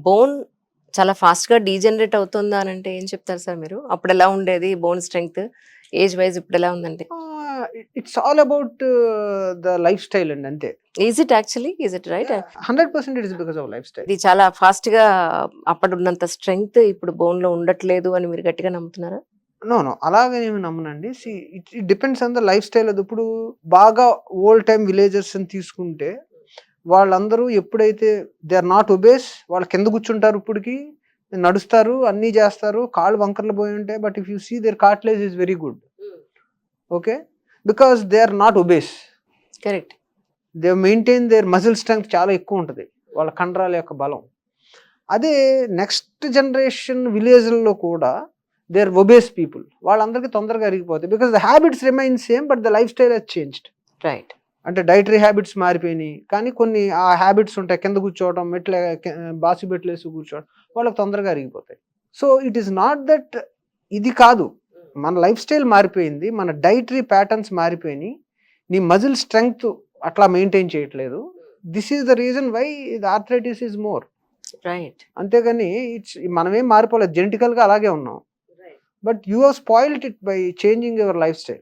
Bone చాలా ఫాస్ట్‌గా degenerate అవుతుందా అనంటే ఏం చెప్తారు సార్ మీరు? అప్పుడెలా ఉండేది బోన్ స్ట్రెంగ్త్? ఏజ్ వైస్ ఇప్పుడెలా ఉందండి? It's all about the life style అండి అంతే. Is it actually? Is it right? 100% it is because of life style. ఇది చాలా ఫాస్ట్‌గా అప్పుడున్నంత స్ట్రెంగ్త్ ఇప్పుడు బోన్‌లో ఉండట్లేదు అని మీరు గట్టిగా నమ్ముతున్నారా? నో. అలాగనేమి నమ్మనండి. It it depends on the lifestyle. అది ఇప్పుడు బాగా ఓల్డ్ టైమ్ విలేజర్స్‌ని తీసుకుంటే వాళ్ళందరూ ఎప్పుడైతే దే ఆర్ నాట్ ఒబేస్, వాళ్ళు కింద కూర్చుంటారు ఇప్పటికి, నడుస్తారు, అన్నీ చేస్తారు, కాళ్ళు వంకర్లు పోయి ఉంటాయి. But if you see their cartilage is very good. Okay. Because they are not obese. Correct. They maintain their muscle strength చాలా ఎక్కువ ఉంటది. వాళ్ళ కండరాల యొక్క బలం. అదే నెక్స్ట్ జనరేషన్ విలేజ్‌ల్లో కూడా దే ఆర్ ఒబేస్ పీపుల్. వాళ్ళందరికీ తొందరగా అరిగిపోతాయి. Because the habits remain same but the lifestyle has changed. Right. అంటే డైటరీ హ్యాబిట్స్ మారిపోయినాయి. కానీ కొన్ని ఆ హ్యాబిట్స్ ఉంటాయి. కింద కూర్చోవడం, బాసిబెట్లేసి కూర్చోవడం, వాళ్ళకి తొందరగా అరిగిపోతాయి. So, it is not that ఇది కాదు. మన లైఫ్ స్టైల్ మారిపోయింది. మన డైటరీ ప్యాటర్న్స్ మారిపోయినియి. నీ మజిల్ స్ట్రెంగ్త్ అట్లా మెయింటైన్ చేయట్లేదు. This is the reason why the arthritis is more. Right. అంతేగాని మనమేం మారిపోలేదు. జెనెటికల్‌గా అలాగే ఉన్నాం. But you have spoiled it by changing your life style.